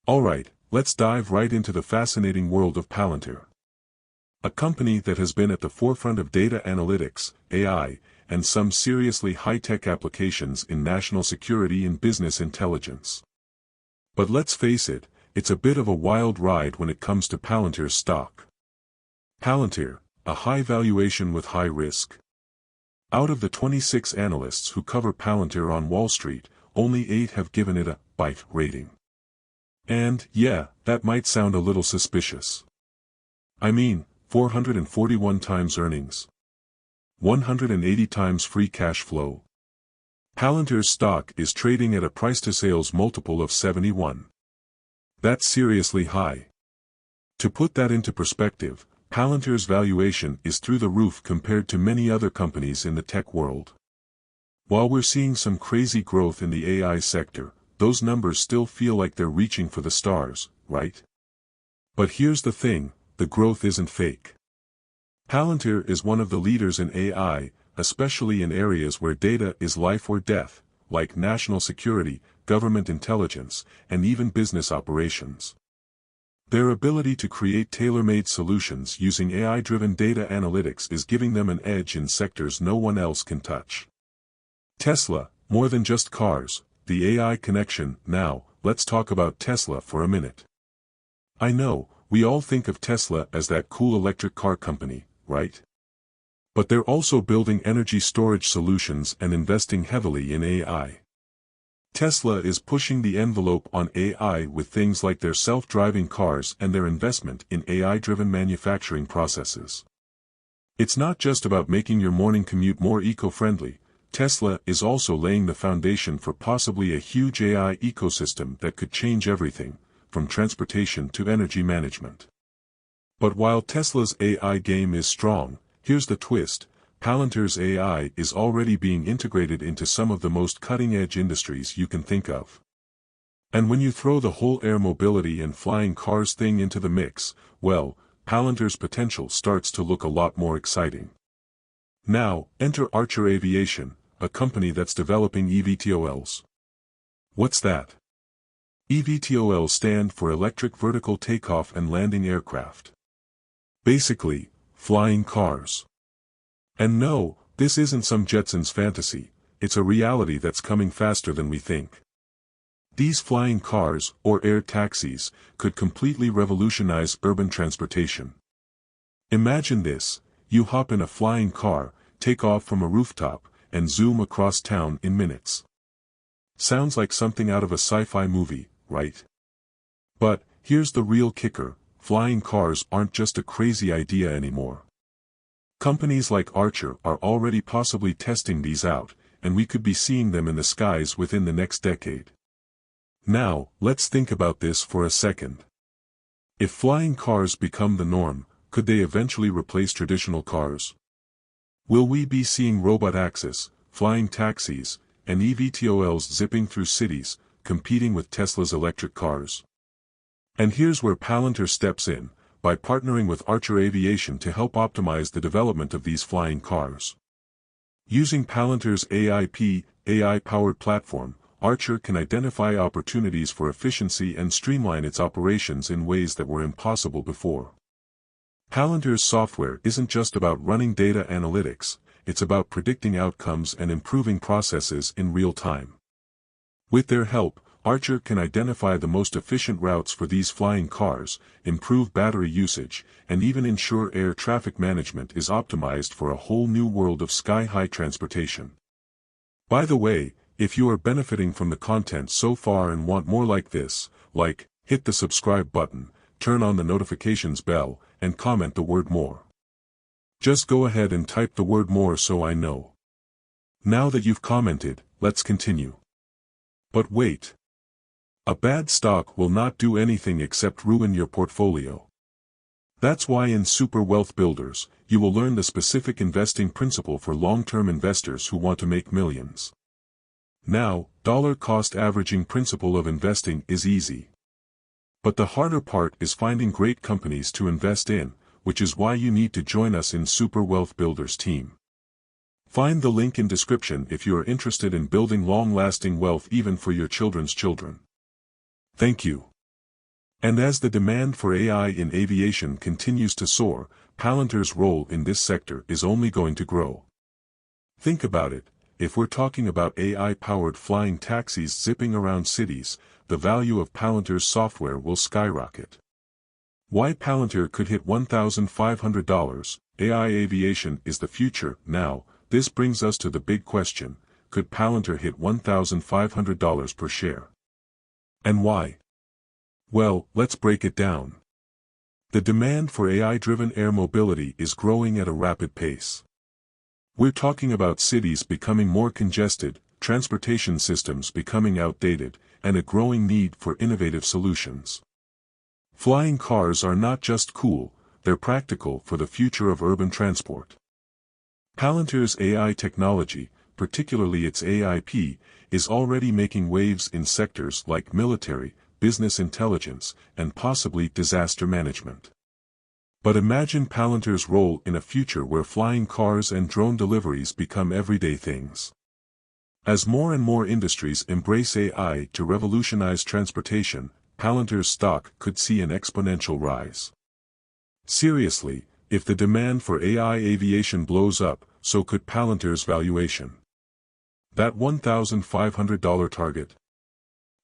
Alright, let's dive right into the fascinating world of Palantir. A company that has been at the forefront of data analytics, AI, and some seriously high-tech applications in national security and business intelligence. But let's face it, it's a bit of a wild ride when it comes to Palantir's stock. Palantir, a high valuation with high risk. Out of the 26 analysts who cover Palantir on Wall Street, only 8 have given it a buy rating. And, yeah, that might sound a little suspicious. I mean, 441 times earnings. 180 times free cash flow. Palantir's stock is trading at a price-to-sales multiple of 71. That's seriously high. To put that into perspective, Palantir's valuation is through the roof compared to many other companies in the tech world. While we're seeing some crazy growth in the AI sector, those numbers still feel like they're reaching for the stars, right? But here's the thing, the growth isn't fake. Palantir is one of the leaders in AI, especially in areas where data is life or death, like national security, government intelligence, and even business operations. Their ability to create tailor-made solutions using AI-driven data analytics is giving them an edge in sectors no one else can touch. Tesla, more than just cars, the AI connection. Now, let's talk about Tesla for a minute. I know, we all think of Tesla as that cool electric car company, right? But they're also building energy storage solutions and investing heavily in AI. Tesla is pushing the envelope on AI with things like their self-driving cars and their investment in AI-driven manufacturing processes. It's not just about making your morning commute more eco-friendly. Tesla is also laying the foundation for possibly a huge AI ecosystem that could change everything, from transportation to energy management. But while Tesla's AI game is strong, here's the twist: Palantir's AI is already being integrated into some of the most cutting-edge industries you can think of. And when you throw the whole air mobility and flying cars thing into the mix, well, Palantir's potential starts to look a lot more exciting. Now, enter Archer Aviation, a company that's developing eVTOLs. What's that? eVTOLs stand for Electric Vertical Takeoff and Landing Aircraft. Basically, flying cars. And no, this isn't some Jetsons fantasy, it's a reality that's coming faster than we think. These flying cars, or air taxis, could completely revolutionize urban transportation. Imagine this: you hop in a flying car, take off from a rooftop, and zoom across town in minutes. Sounds like something out of a sci-fi movie, right? But, here's the real kicker: flying cars aren't just a crazy idea anymore. Companies like Archer are already possibly testing these out, and we could be seeing them in the skies within the next decade. Now, let's think about this for a second. If flying cars become the norm, could they eventually replace traditional cars? Will we be seeing robot access, flying taxis, and eVTOLs zipping through cities, competing with Tesla's electric cars? And here's where Palantir steps in, by partnering with Archer Aviation to help optimize the development of these flying cars. Using Palantir's AI-powered platform, Archer can identify opportunities for efficiency and streamline its operations in ways that were impossible before. Palantir's software isn't just about running data analytics, it's about predicting outcomes and improving processes in real time. With their help, Archer can identify the most efficient routes for these flying cars, improve battery usage, and even ensure air traffic management is optimized for a whole new world of sky-high transportation. By the way, if you are benefiting from the content so far and want more like this, hit the subscribe button, turn on the notifications bell, and comment the word more. Just go ahead and type the word more so I know. Now that you've commented, let's continue. But wait. A bad stock will not do anything except ruin your portfolio. That's why in Super Wealth Builders, you will learn the specific investing principle for long-term investors who want to make millions. Now, dollar cost averaging principle of investing is easy. But the harder part is finding great companies to invest in, which is why you need to join us in Super Wealth Builders team. Find the link in description if you are interested in building long-lasting wealth even for your children's children. Thank you. And as the demand for AI in aviation continues to soar, Palantir's role in this sector is only going to grow. Think about it, if we're talking about AI-powered flying taxis zipping around cities, the value of Palantir's software will skyrocket. Why Palantir could hit $1,500, AI aviation is the future. Now, this brings us to the big question, could Palantir hit $1,500 per share? And why? Well, let's break it down. The demand for AI-driven air mobility is growing at a rapid pace. We're talking about cities becoming more congested, transportation systems becoming outdated, and a growing need for innovative solutions. Flying cars are not just cool, they're practical for the future of urban transport. Palantir's AI technology, particularly its AIP, is already making waves in sectors like military, business intelligence, and possibly disaster management. But imagine Palantir's role in a future where flying cars and drone deliveries become everyday things. As more and more industries embrace AI to revolutionize transportation, Palantir's stock could see an exponential rise. Seriously, if the demand for AI aviation blows up, so could Palantir's valuation. That $1,500 target?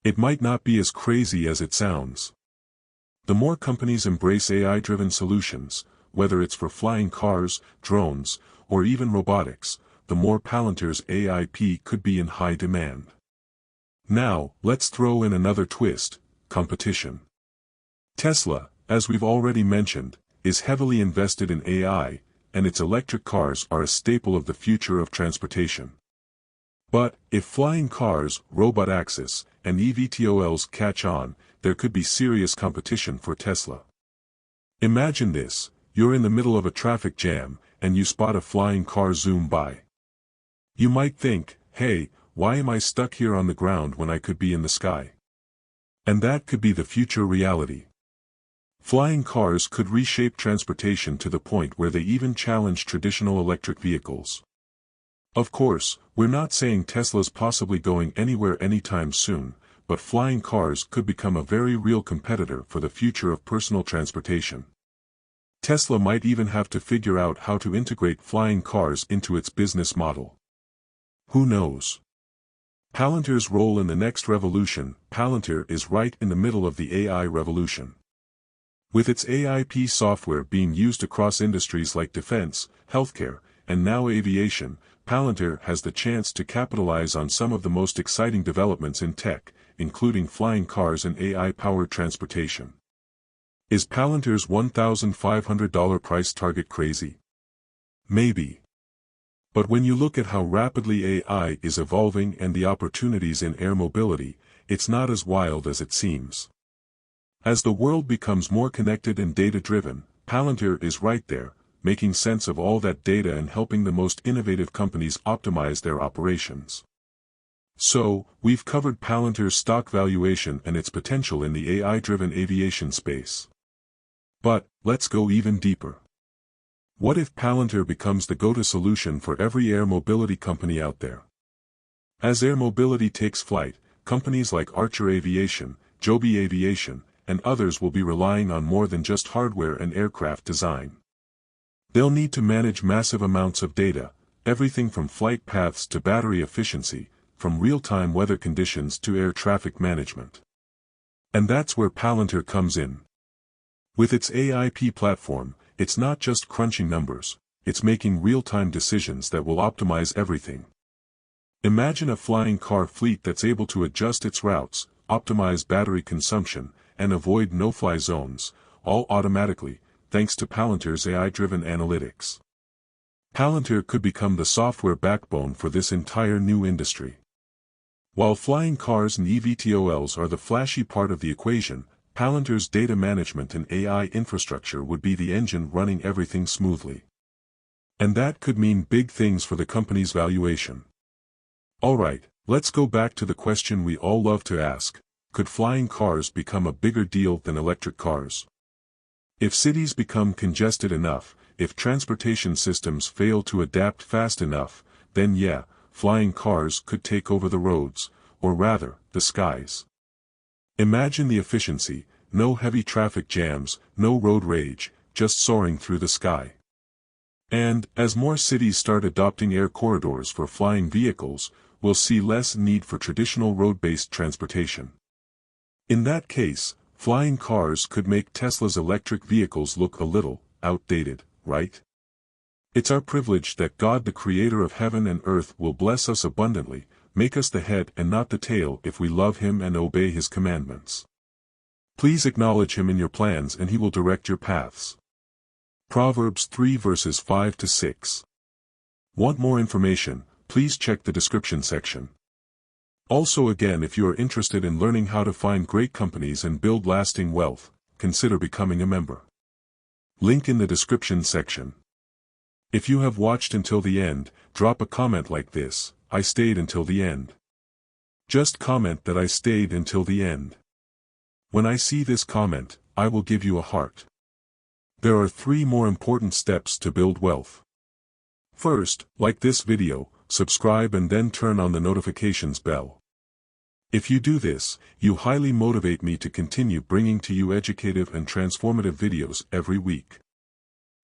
It might not be as crazy as it sounds. The more companies embrace AI-driven solutions, whether it's for flying cars, drones, or even robotics, the more Palantir's AIP could be in high demand. Now, let's throw in another twist, competition. Tesla, as we've already mentioned, is heavily invested in AI, and its electric cars are a staple of the future of transportation. But, if flying cars, robot access, and eVTOLs catch on, there could be serious competition for Tesla. Imagine this, you're in the middle of a traffic jam, and you spot a flying car zoom by. You might think, hey, why am I stuck here on the ground when I could be in the sky? And that could be the future reality. Flying cars could reshape transportation to the point where they even challenge traditional electric vehicles. Of course, we're not saying Tesla's possibly going anywhere anytime soon, but flying cars could become a very real competitor for the future of personal transportation. Tesla might even have to figure out how to integrate flying cars into its business model. Who knows? Palantir's role in the next revolution. Palantir is right in the middle of the AI revolution. With its AIP software being used across industries like defense, healthcare, and now aviation, Palantir has the chance to capitalize on some of the most exciting developments in tech, including flying cars and AI-powered transportation. Is Palantir's $1,500 price target crazy? Maybe. But when you look at how rapidly AI is evolving and the opportunities in air mobility, it's not as wild as it seems. As the world becomes more connected and data-driven, Palantir is right there, making sense of all that data and helping the most innovative companies optimize their operations. So, we've covered Palantir's stock valuation and its potential in the AI-driven aviation space. But, let's go even deeper. What if Palantir becomes the go-to solution for every air mobility company out there? As air mobility takes flight, companies like Archer Aviation, Joby Aviation, and others will be relying on more than just hardware and aircraft design. They'll need to manage massive amounts of data, everything from flight paths to battery efficiency, from real-time weather conditions to air traffic management. And that's where Palantir comes in. With its AIP platform, it's not just crunching numbers, it's making real-time decisions that will optimize everything. Imagine a flying car fleet that's able to adjust its routes, optimize battery consumption, and avoid no-fly zones, all automatically, thanks to Palantir's AI-driven analytics. Palantir could become the software backbone for this entire new industry. While flying cars and eVTOLs are the flashy part of the equation, Palantir's data management and AI infrastructure would be the engine running everything smoothly. And that could mean big things for the company's valuation. Alright, let's go back to the question we all love to ask, could flying cars become a bigger deal than electric cars? If cities become congested enough, if transportation systems fail to adapt fast enough, then yeah, flying cars could take over the roads, or rather, the skies. Imagine the efficiency, no heavy traffic jams, no road rage, just soaring through the sky. And, as more cities start adopting air corridors for flying vehicles, we'll see less need for traditional road-based transportation. In that case, flying cars could make Tesla's electric vehicles look a little outdated, right? It's our privilege that God, the creator of heaven and earth, will bless us abundantly, make us the head and not the tail if we love him and obey his commandments. Please acknowledge him in your plans and he will direct your paths. Proverbs 3 verses 5 to 6. Want more information? Please check the description section. Also again, if you are interested in learning how to find great companies and build lasting wealth, consider becoming a member. Link in the description section. If you have watched until the end, drop a comment like this: I stayed until the end. Just comment that I stayed until the end. When I see this comment, I will give you a heart. There are 3 more important steps to build wealth. First, like this video, subscribe and then turn on the notifications bell. If you do this, you highly motivate me to continue bringing to you educative and transformative videos every week.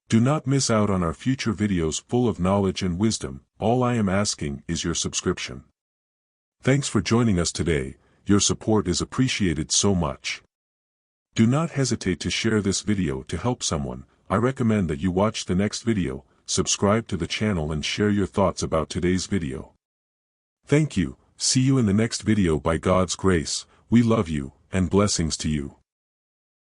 Do not miss out on our future videos full of knowledge and wisdom. All I am asking is your subscription. Thanks for joining us today. Your support is appreciated so much. Do not hesitate to share this video to help someone. I recommend that you watch the next video, subscribe to the channel and share your thoughts about today's video. Thank you. See you in the next video by God's grace. We love you, and blessings to you.